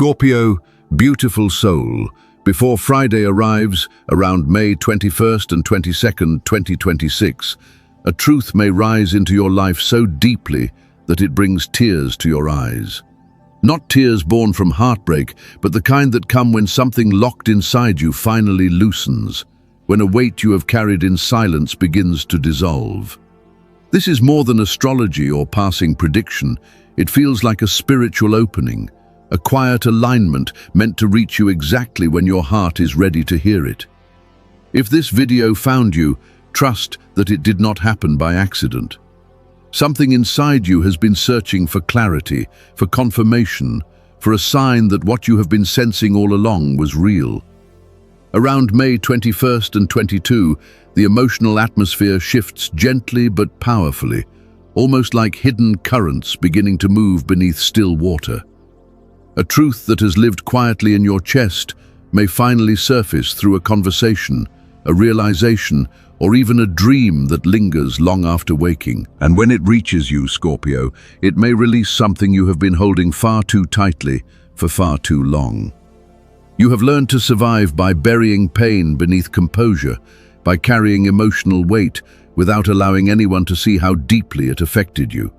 Scorpio, beautiful soul, before Friday arrives, around May 21st and 22nd, 2026, a truth may rise into your life so deeply that it brings tears to your eyes. Not tears born from heartbreak, but the kind that come when something locked inside you finally loosens, when a weight you have carried in silence begins to dissolve. This is more than astrology or passing prediction. It feels like a spiritual opening, a quiet alignment meant to reach you exactly when your heart is ready to hear it. If this video found you, trust that it did not happen by accident. Something inside you has been searching for clarity, for confirmation, for a sign that what you have been sensing all along was real. Around May 21st and 22, the emotional atmosphere shifts gently but powerfully, almost like hidden currents beginning to move beneath still water. A truth that has lived quietly in your chest may finally surface through a conversation, a realization, or even a dream that lingers long after waking. And when it reaches you, Scorpio, it may release something you have been holding far too tightly for far too long. You have learned to survive by burying pain beneath composure, by carrying emotional weight without allowing anyone to see how deeply it affected you.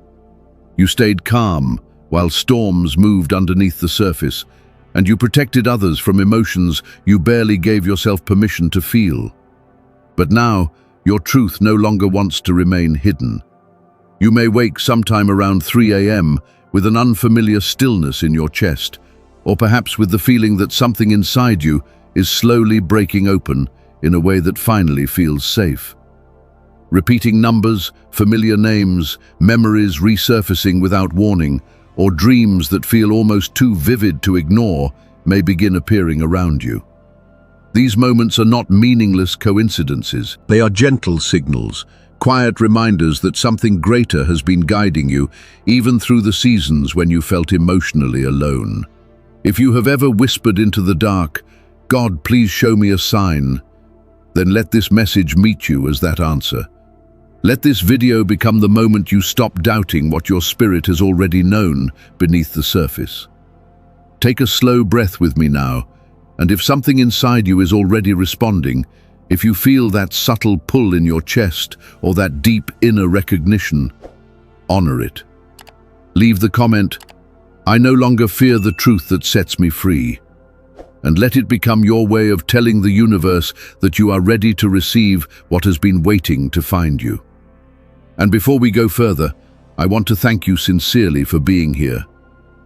You stayed calm while storms moved underneath the surface, and you protected others from emotions you barely gave yourself permission to feel. But now, your truth no longer wants to remain hidden. You may wake sometime around 3 a.m. with an unfamiliar stillness in your chest, or perhaps with the feeling that something inside you is slowly breaking open in a way that finally feels safe. Repeating numbers, familiar names, memories resurfacing without warning, or dreams that feel almost too vivid to ignore may begin appearing around you. These moments are not meaningless coincidences. They are gentle signals, quiet reminders that something greater has been guiding you, even through the seasons when you felt emotionally alone. If you have ever whispered into the dark, "God, please show me a sign," then let this message meet you as that answer. Let this video become the moment you stop doubting what your spirit has already known beneath the surface. Take a slow breath with me now, and if something inside you is already responding, if you feel that subtle pull in your chest or that deep inner recognition, honor it. Leave the comment, "I no longer fear the truth that sets me free," and let it become your way of telling the universe that you are ready to receive what has been waiting to find you. And before we go further, I want to thank you sincerely for being here.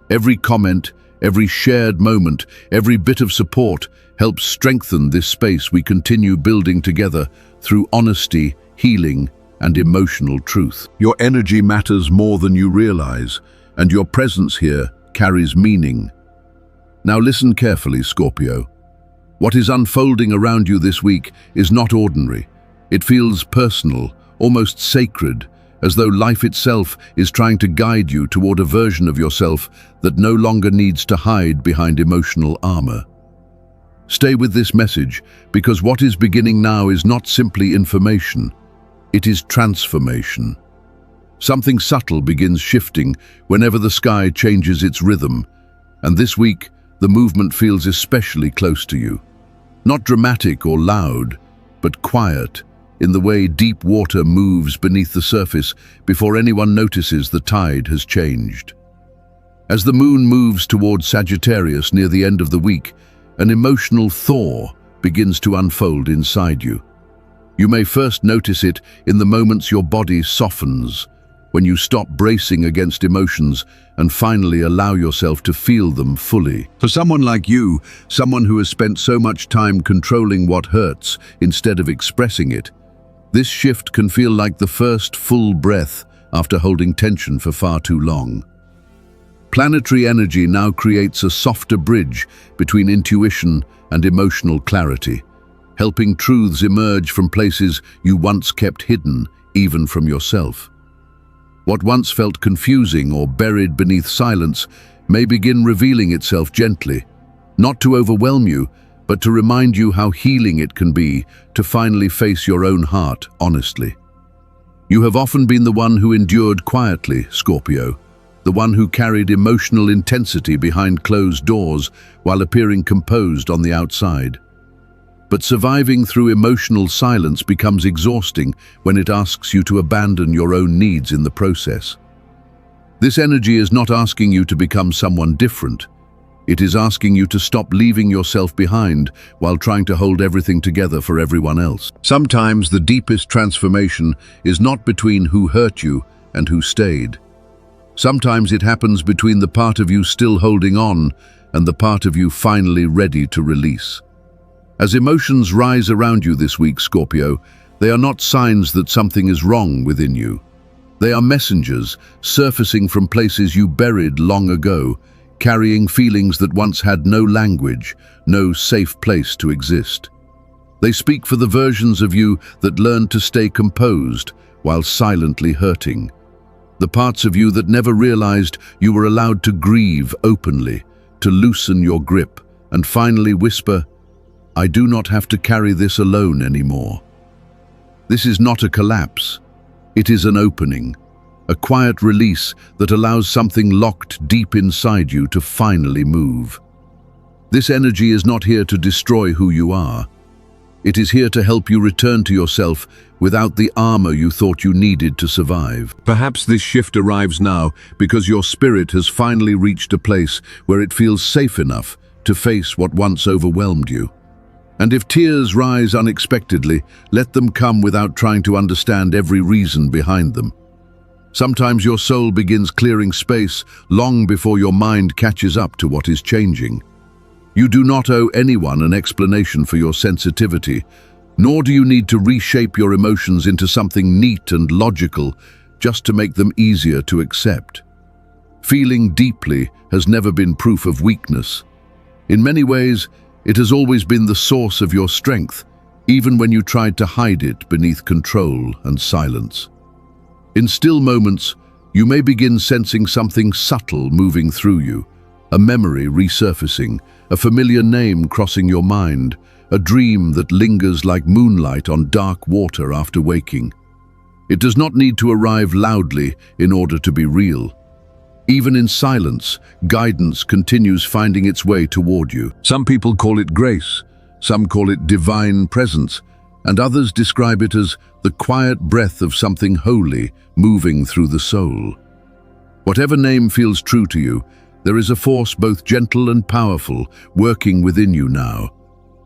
Every comment, every shared moment, every bit of support helps strengthen this space we continue building together through honesty, healing, and emotional truth. Your energy matters more than you realize, and your presence here carries meaning. Now listen carefully, Scorpio. What is unfolding around you this week is not ordinary. It feels personal, almost sacred, as though life itself is trying to guide you toward a version of yourself that no longer needs to hide behind emotional armor. Stay with this message, because what is beginning now is not simply information, it is transformation. Something subtle begins shifting whenever the sky changes its rhythm, and this week the movement feels especially close to you. Not dramatic or loud, but quiet, in the way deep water moves beneath the surface before anyone notices the tide has changed. As the moon moves towards Sagittarius near the end of the week, an emotional thaw begins to unfold inside you. You may first notice it in the moments your body softens, when you stop bracing against emotions and finally allow yourself to feel them fully. For someone like you, someone who has spent so much time controlling what hurts instead of expressing it, this shift can feel like the first full breath after holding tension for far too long. Planetary energy now creates a softer bridge between intuition and emotional clarity, helping truths emerge from places you once kept hidden, even from yourself. What once felt confusing or buried beneath silence may begin revealing itself gently, not to overwhelm you, but to remind you how healing it can be to finally face your own heart honestly. You have often been the one who endured quietly, Scorpio, the one who carried emotional intensity behind closed doors while appearing composed on the outside. But surviving through emotional silence becomes exhausting when it asks you to abandon your own needs in the process. This energy is not asking you to become someone different. It is asking you to stop leaving yourself behind while trying to hold everything together for everyone else. Sometimes the deepest transformation is not between who hurt you and who stayed. Sometimes it happens between the part of you still holding on and the part of you finally ready to release. As emotions rise around you this week, Scorpio, they are not signs that something is wrong within you. They are messengers surfacing from places you buried long ago, carrying feelings that once had no language, no safe place to exist. They speak for the versions of you that learned to stay composed while silently hurting. The parts of you that never realized you were allowed to grieve openly, to loosen your grip, and finally whisper, "I do not have to carry this alone anymore." This is not a collapse. It is an opening, a quiet release that allows something locked deep inside you to finally move. This energy is not here to destroy who you are. It is here to help you return to yourself without the armor you thought you needed to survive. Perhaps this shift arrives now because your spirit has finally reached a place where it feels safe enough to face what once overwhelmed you. And if tears rise unexpectedly, let them come without trying to understand every reason behind them. Sometimes your soul begins clearing space long before your mind catches up to what is changing. You do not owe anyone an explanation for your sensitivity, nor do you need to reshape your emotions into something neat and logical just to make them easier to accept. Feeling deeply has never been proof of weakness. In many ways, it has always been the source of your strength, even when you tried to hide it beneath control and silence. In still moments, you may begin sensing something subtle moving through you, a memory resurfacing, a familiar name crossing your mind, a dream that lingers like moonlight on dark water after waking. It does not need to arrive loudly in order to be real. Even in silence, guidance continues finding its way toward you. Some people call it grace, some call it divine presence, and others describe it as the quiet breath of something holy moving through the soul. Whatever name feels true to you, there is a force both gentle and powerful working within you now,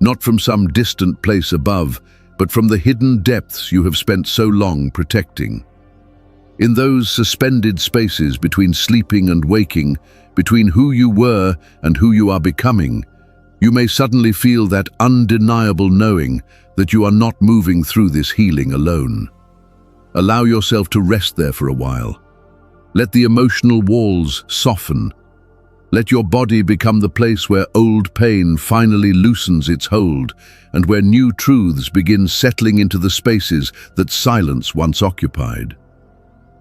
not from some distant place above, but from the hidden depths you have spent so long protecting. In those suspended spaces between sleeping and waking, between who you were and who you are becoming, you may suddenly feel that undeniable knowing that you are not moving through this healing alone. Allow yourself to rest there for a while. Let the emotional walls soften. Let your body become the place where old pain finally loosens its hold and where new truths begin settling into the spaces that silence once occupied.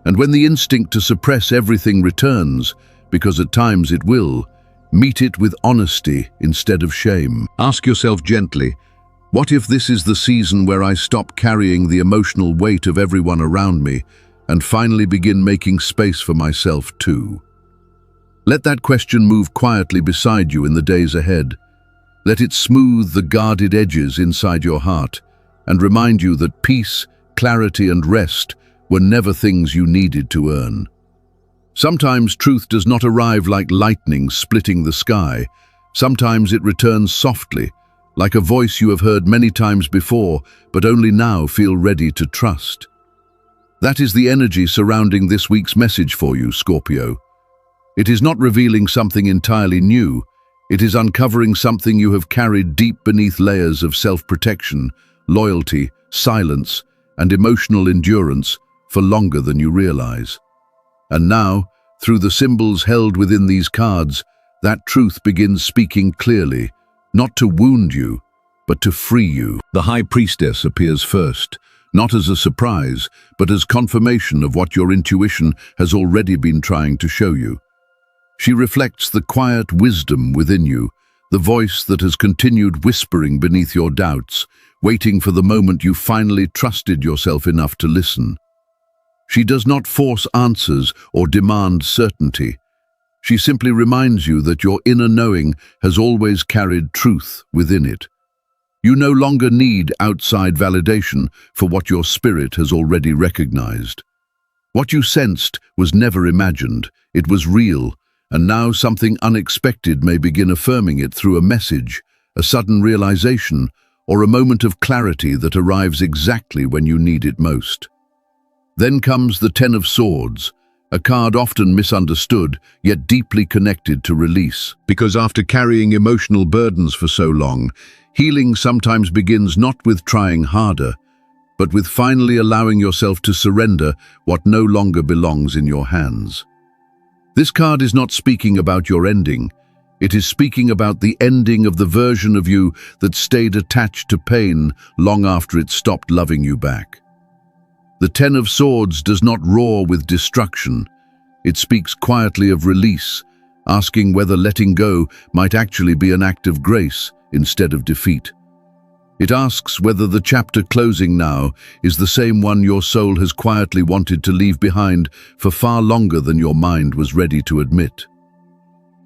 And when the instinct to suppress everything returns, because at times it will, meet it with honesty instead of shame. Ask yourself gently, what if this is the season where I stop carrying the emotional weight of everyone around me and finally begin making space for myself too? Let that question move quietly beside you in the days ahead. Let it smooth the guarded edges inside your heart and remind you that peace, clarity, and rest were never things you needed to earn. Sometimes truth does not arrive like lightning splitting the sky. Sometimes it returns softly, like a voice you have heard many times before, but only now feel ready to trust. That is the energy surrounding this week's message for you, Scorpio. It is not revealing something entirely new. It is uncovering something you have carried deep beneath layers of self-protection, loyalty, silence, and emotional endurance for longer than you realize. And now, through the symbols held within these cards, that truth begins speaking clearly, not to wound you, but to free you. The High Priestess appears first, not as a surprise, but as confirmation of what your intuition has already been trying to show you. She reflects the quiet wisdom within you, the voice that has continued whispering beneath your doubts, waiting for the moment you finally trusted yourself enough to listen. She does not force answers or demand certainty. She simply reminds you that your inner knowing has always carried truth within it. You no longer need outside validation for what your spirit has already recognized. What you sensed was never imagined, it was real, and now something unexpected may begin affirming it through a message, a sudden realization, or a moment of clarity that arrives exactly when you need it most. Then comes the Ten of Swords, a card often misunderstood, yet deeply connected to release. Because after carrying emotional burdens for so long, healing sometimes begins not with trying harder, but with finally allowing yourself to surrender what no longer belongs in your hands. This card is not speaking about your ending. It is speaking about the ending of the version of you that stayed attached to pain long after it stopped loving you back. The Ten of Swords does not roar with destruction. It speaks quietly of release, asking whether letting go might actually be an act of grace instead of defeat. It asks whether the chapter closing now is the same one your soul has quietly wanted to leave behind for far longer than your mind was ready to admit.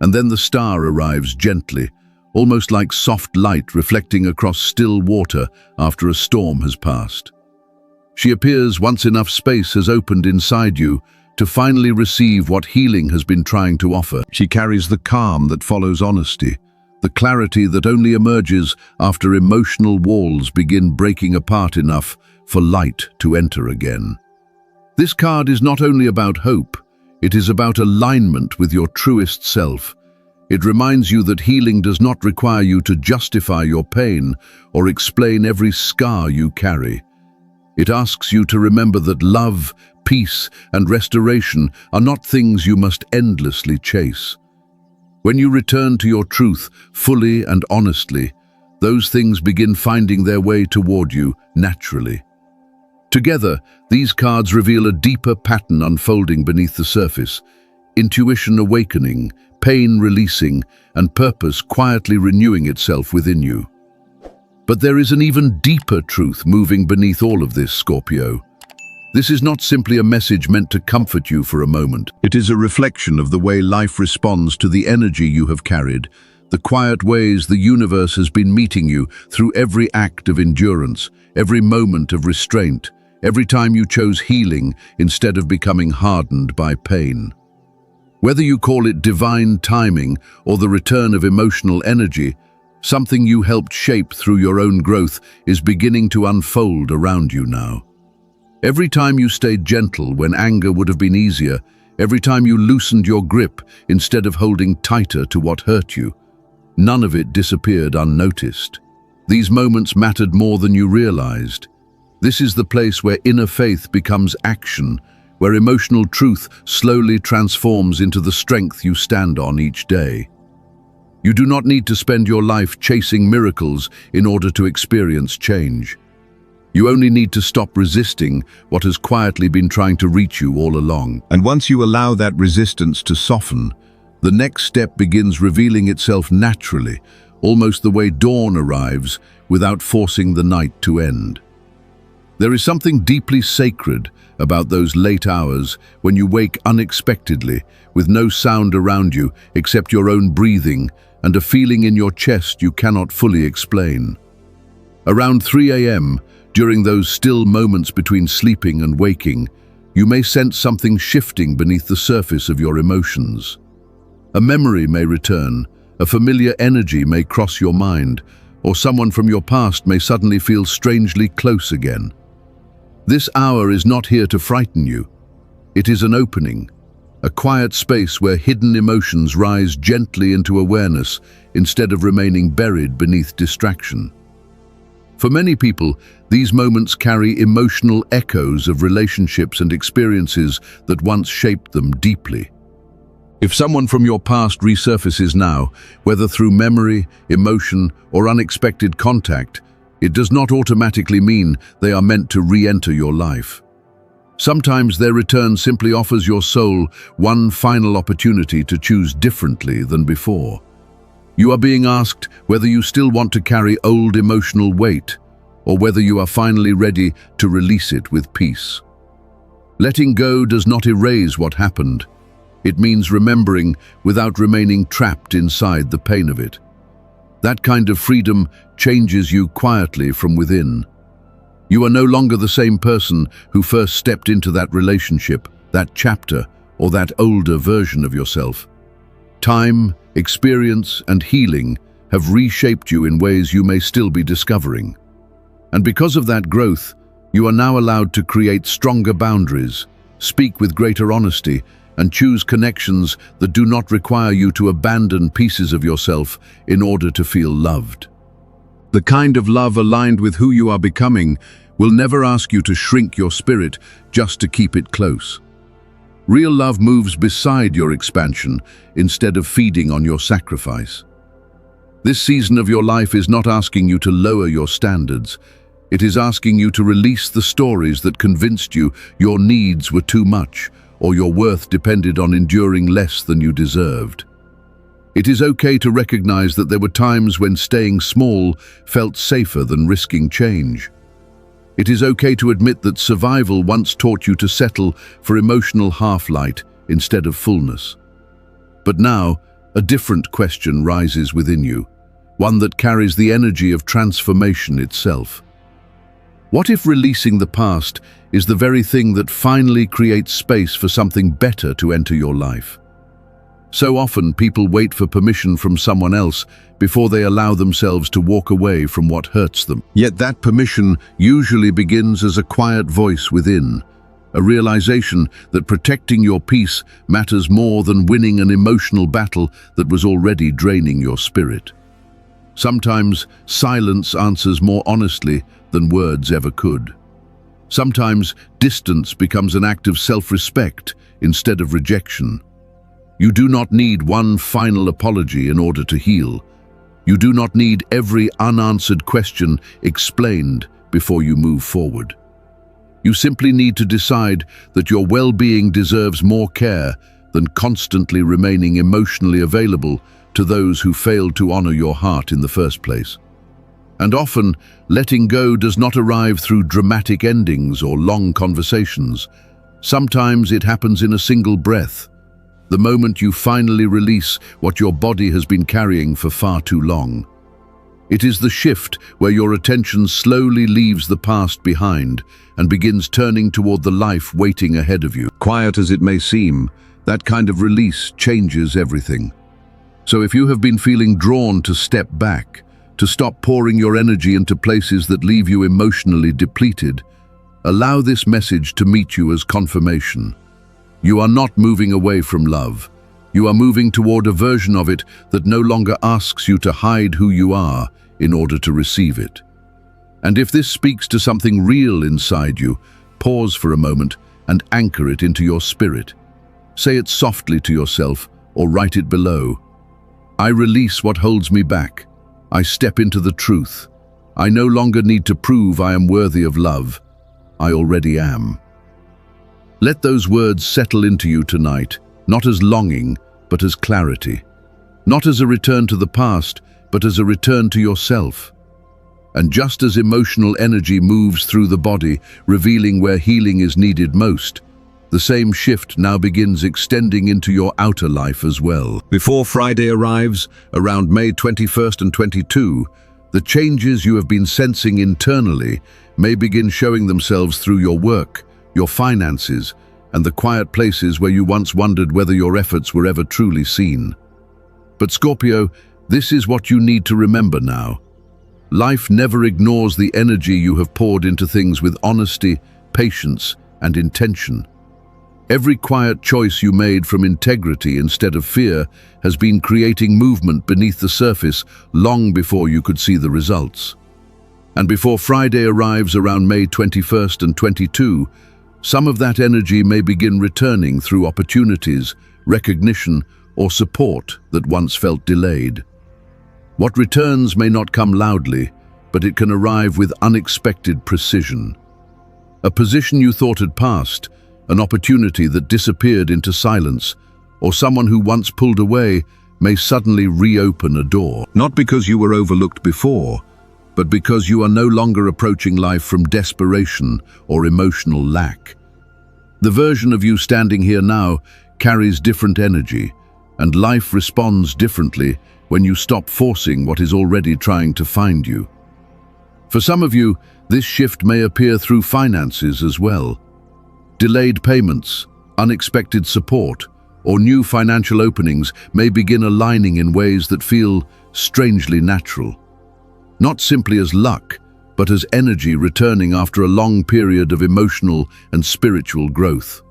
And then the star arrives gently, almost like soft light reflecting across still water after a storm has passed. She appears once enough space has opened inside you to finally receive what healing has been trying to offer. She carries the calm that follows honesty, the clarity that only emerges after emotional walls begin breaking apart enough for light to enter again. This card is not only about hope, it is about alignment with your truest self. It reminds you that healing does not require you to justify your pain or explain every scar you carry. It asks you to remember that love, peace, and restoration are not things you must endlessly chase. When you return to your truth fully and honestly, those things begin finding their way toward you naturally. Together, these cards reveal a deeper pattern unfolding beneath the surface: intuition awakening, pain releasing, and purpose quietly renewing itself within you. But there is an even deeper truth moving beneath all of this, Scorpio. This is not simply a message meant to comfort you for a moment. It is a reflection of the way life responds to the energy you have carried, the quiet ways the universe has been meeting you through every act of endurance, every moment of restraint, every time you chose healing instead of becoming hardened by pain. Whether you call it divine timing or the return of emotional energy, something you helped shape through your own growth is beginning to unfold around you now. Every time you stayed gentle when anger would have been easier, every time you loosened your grip instead of holding tighter to what hurt you, none of it disappeared unnoticed. These moments mattered more than you realized. This is the place where inner faith becomes action, where emotional truth slowly transforms into the strength you stand on each day. You do not need to spend your life chasing miracles in order to experience change. You only need to stop resisting what has quietly been trying to reach you all along. And once you allow that resistance to soften, the next step begins revealing itself naturally, almost the way dawn arrives without forcing the night to end. There is something deeply sacred about those late hours when you wake unexpectedly, with no sound around you except your own breathing and a feeling in your chest you cannot fully explain. Around 3 a.m., during those still moments between sleeping and waking, you may sense something shifting beneath the surface of your emotions. A memory may return, a familiar energy may cross your mind, or someone from your past may suddenly feel strangely close again. This hour is not here to frighten you. It is an opening, a quiet space where hidden emotions rise gently into awareness instead of remaining buried beneath distraction. For many people, these moments carry emotional echoes of relationships and experiences that once shaped them deeply. If someone from your past resurfaces now, whether through memory, emotion, or unexpected contact, it does not automatically mean they are meant to re-enter your life. Sometimes their return simply offers your soul one final opportunity to choose differently than before. You are being asked whether you still want to carry old emotional weight, or whether you are finally ready to release it with peace. Letting go does not erase what happened. It means remembering without remaining trapped inside the pain of it. That kind of freedom changes you quietly from within. You are no longer the same person who first stepped into that relationship, that chapter, or that older version of yourself. Time, experience, and healing have reshaped you in ways you may still be discovering. And because of that growth, you are now allowed to create stronger boundaries, speak with greater honesty, and choose connections that do not require you to abandon pieces of yourself in order to feel loved. The kind of love aligned with who you are becoming will never ask you to shrink your spirit just to keep it close. Real love moves beside your expansion instead of feeding on your sacrifice. This season of your life is not asking you to lower your standards. It is asking you to release the stories that convinced you your needs were too much, or your worth depended on enduring less than you deserved. It is okay to recognize that there were times when staying small felt safer than risking change. It is okay to admit that survival once taught you to settle for emotional half-light instead of fullness. But now, a different question rises within you, one that carries the energy of transformation itself. What if releasing the past is the very thing that finally creates space for something better to enter your life? So often people wait for permission from someone else before they allow themselves to walk away from what hurts them. Yet that permission usually begins as a quiet voice within, a realization that protecting your peace matters more than winning an emotional battle that was already draining your spirit. Sometimes silence answers more honestly than words ever could. Sometimes distance becomes an act of self-respect instead of rejection. You do not need one final apology in order to heal. You do not need every unanswered question explained before you move forward. You simply need to decide that your well-being deserves more care than constantly remaining emotionally available to those who failed to honor your heart in the first place. And often, letting go does not arrive through dramatic endings or long conversations. Sometimes it happens in a single breath, the moment you finally release what your body has been carrying for far too long. It is the shift where your attention slowly leaves the past behind and begins turning toward the life waiting ahead of you. Quiet as it may seem, that kind of release changes everything. So if you have been feeling drawn to step back, to stop pouring your energy into places that leave you emotionally depleted, allow this message to meet you as confirmation. You are not moving away from love. You are moving toward a version of it that no longer asks you to hide who you are in order to receive it. And if this speaks to something real inside you, pause for a moment and anchor it into your spirit. Say it softly to yourself or write it below. I release what holds me back. I step into the truth. I no longer need to prove I am worthy of love. I already am. Let those words settle into you tonight, not as longing, but as clarity. Not as a return to the past, but as a return to yourself. And just as emotional energy moves through the body, revealing where healing is needed most, the same shift now begins extending into your outer life as well. Before Friday arrives, around May 21st and 22, the changes you have been sensing internally may begin showing themselves through your work, your finances, and the quiet places where you once wondered whether your efforts were ever truly seen. But Scorpio, this is what you need to remember now. Life never ignores the energy you have poured into things with honesty, patience, and intention. Every quiet choice you made from integrity instead of fear has been creating movement beneath the surface long before you could see the results. And before Friday arrives around May 21st and 22, some of that energy may begin returning through opportunities, recognition, or support that once felt delayed. What returns may not come loudly, but it can arrive with unexpected precision. A position you thought had passed, an opportunity that disappeared into silence, or someone who once pulled away may suddenly reopen a door. Not because you were overlooked before, but because you are no longer approaching life from desperation or emotional lack. The version of you standing here now carries different energy, and life responds differently when you stop forcing what is already trying to find you. For some of you, this shift may appear through finances as well. Delayed payments, unexpected support, or new financial openings may begin aligning in ways that feel strangely natural. Not simply as luck, but as energy returning after a long period of emotional and spiritual growth.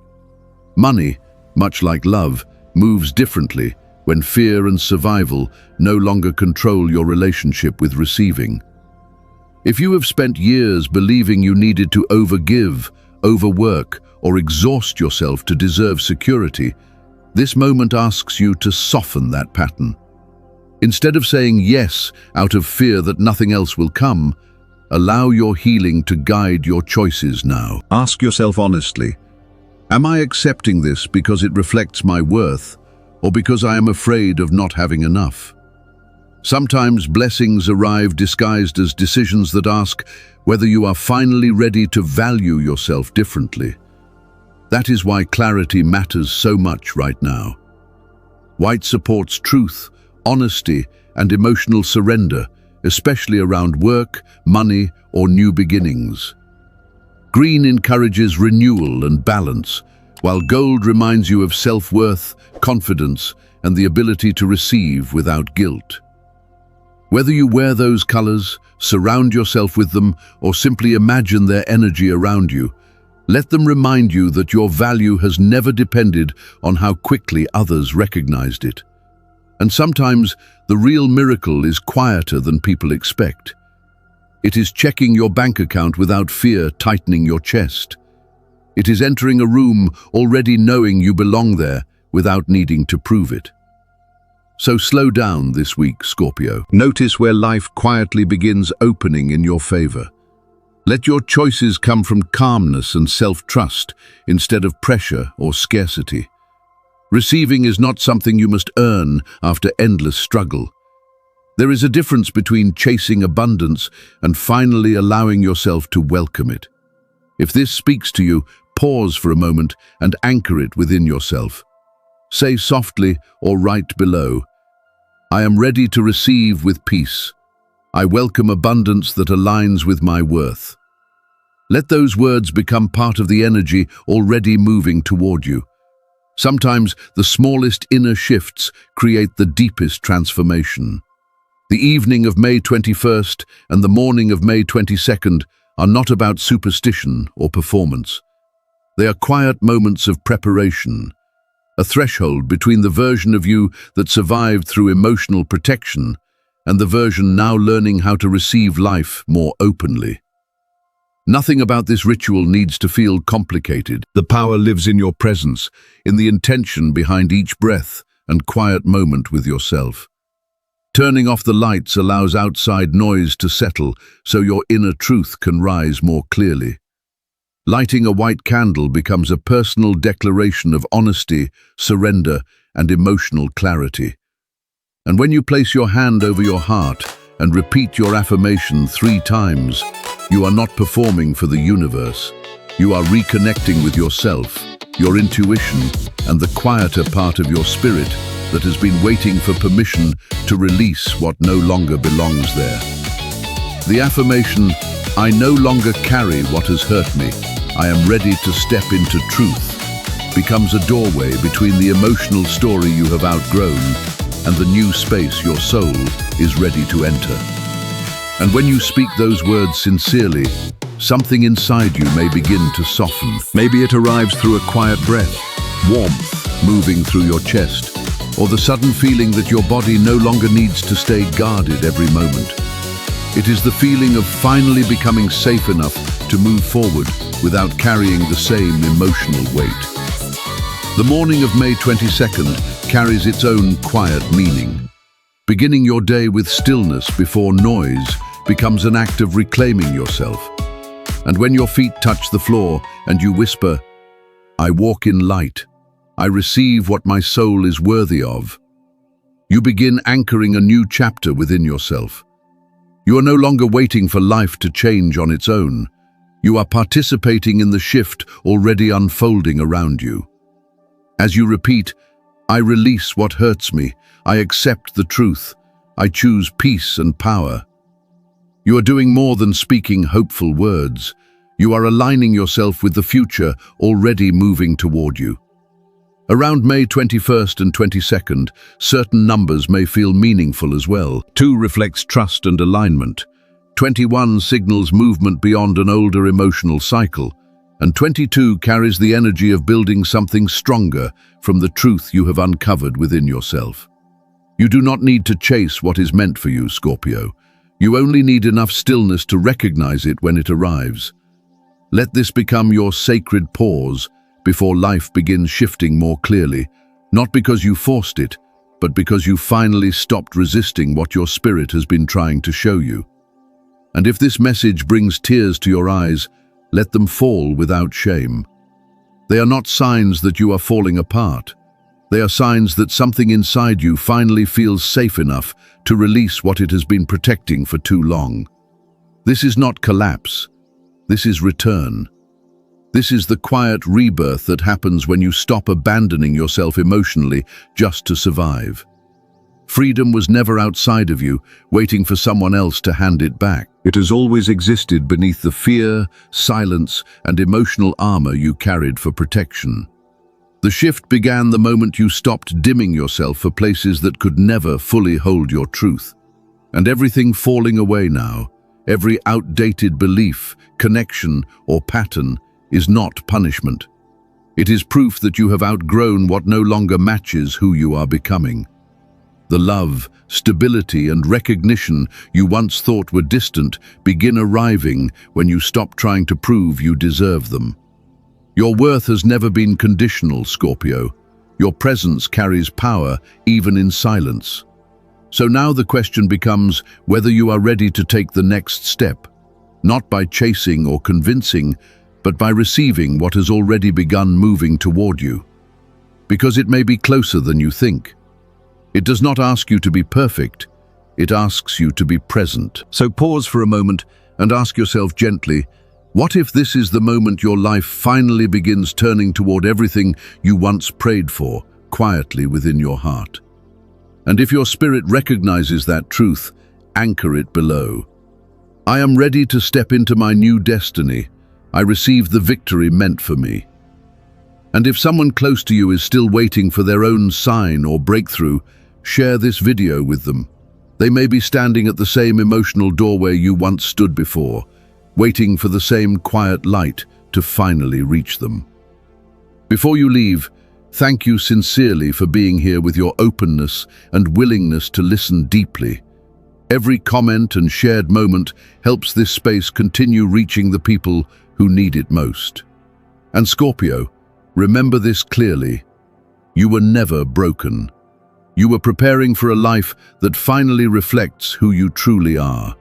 Money, much like love, moves differently when fear and survival no longer control your relationship with receiving. If you have spent years believing you needed to overgive, overwork, or exhaust yourself to deserve security, this moment asks you to soften that pattern. Instead of saying yes out of fear that nothing else will come, allow your healing to guide your choices now. Ask yourself honestly, am I accepting this because it reflects my worth, or because I am afraid of not having enough? Sometimes blessings arrive disguised as decisions that ask whether you are finally ready to value yourself differently. That is why clarity matters so much right now. White supports truth, honesty, and emotional surrender, especially around work, money, or new beginnings. Green encourages renewal and balance, while gold reminds you of self-worth, confidence, and the ability to receive without guilt. Whether you wear those colors, surround yourself with them, or simply imagine their energy around you, let them remind you that your value has never depended on how quickly others recognized it. And sometimes the real miracle is quieter than people expect. It is checking your bank account without fear tightening your chest. It is entering a room already knowing you belong there without needing to prove it. So slow down this week, Scorpio. Notice where life quietly begins opening in your favor. Let your choices come from calmness and self-trust instead of pressure or scarcity. Receiving is not something you must earn after endless struggle. There is a difference between chasing abundance and finally allowing yourself to welcome it. If this speaks to you, pause for a moment and anchor it within yourself. Say softly or write below, I am ready to receive with peace. I welcome abundance that aligns with my worth. Let those words become part of the energy already moving toward you. Sometimes the smallest inner shifts create the deepest transformation. The evening of May 21st and the morning of May 22nd are not about superstition or performance. They are quiet moments of preparation, a threshold between the version of you that survived through emotional protection and the version now learning how to receive life more openly. Nothing about this ritual needs to feel complicated. The power lives in your presence, in the intention behind each breath and quiet moment with yourself. Turning off the lights allows outside noise to settle so your inner truth can rise more clearly. Lighting a white candle becomes a personal declaration of honesty, surrender, and emotional clarity. And when you place your hand over your heart and repeat your affirmation 3 times, you are not performing for the universe. You are reconnecting with yourself, your intuition, and the quieter part of your spirit that has been waiting for permission to release what no longer belongs there. The affirmation, I no longer carry what has hurt me, I am ready to step into truth, becomes a doorway between the emotional story you have outgrown and the new space your soul is ready to enter. And when you speak those words sincerely, something inside you may begin to soften. Maybe it arrives through a quiet breath, warmth moving through your chest, or the sudden feeling that your body no longer needs to stay guarded every moment. It is the feeling of finally becoming safe enough to move forward without carrying the same emotional weight. The morning of May 22nd carries its own quiet meaning. Beginning your day with stillness before noise becomes an act of reclaiming yourself. And when your feet touch the floor and you whisper, I walk in light, I receive what my soul is worthy of, you begin anchoring a new chapter within yourself. You are no longer waiting for life to change on its own. You are participating in the shift already unfolding around you. As you repeat, I release what hurts me, I accept the truth, I choose peace and power. You are doing more than speaking hopeful words. You are aligning yourself with the future already moving toward you. Around May 21st and 22nd, certain numbers may feel meaningful as well. 2 reflects trust and alignment. 21 signals movement beyond an older emotional cycle. And 22 carries the energy of building something stronger from the truth you have uncovered within yourself. You do not need to chase what is meant for you, Scorpio. You only need enough stillness to recognize it when it arrives. Let this become your sacred pause before life begins shifting more clearly, not because you forced it, but because you finally stopped resisting what your spirit has been trying to show you. And if this message brings tears to your eyes, let them fall without shame. They are not signs that you are falling apart. They are signs that something inside you finally feels safe enough to release what it has been protecting for too long. This is not collapse. This is return. This is the quiet rebirth that happens when you stop abandoning yourself emotionally just to survive. Freedom was never outside of you, waiting for someone else to hand it back. It has always existed beneath the fear, silence, and emotional armor you carried for protection. The shift began the moment you stopped dimming yourself for places that could never fully hold your truth. And everything falling away now, every outdated belief, connection, or pattern, is not punishment. It is proof that you have outgrown what no longer matches who you are becoming. The love, stability, and recognition you once thought were distant begin arriving when you stop trying to prove you deserve them. Your worth has never been conditional, Scorpio. Your presence carries power, even in silence. So now the question becomes whether you are ready to take the next step, not by chasing or convincing, but by receiving what has already begun moving toward you. Because it may be closer than you think. It does not ask you to be perfect, it asks you to be present. So pause for a moment and ask yourself gently, what if this is the moment your life finally begins turning toward everything you once prayed for, quietly within your heart? And if your spirit recognizes that truth, anchor it below. I am ready to step into my new destiny. I receive the victory meant for me. And if someone close to you is still waiting for their own sign or breakthrough, share this video with them. They may be standing at the same emotional doorway you once stood before, waiting for the same quiet light to finally reach them. Before you leave, thank you sincerely for being here with your openness and willingness to listen deeply. Every comment and shared moment helps this space continue reaching the people who need it most. And Scorpio, remember this clearly. You were never broken. You were preparing for a life that finally reflects who you truly are.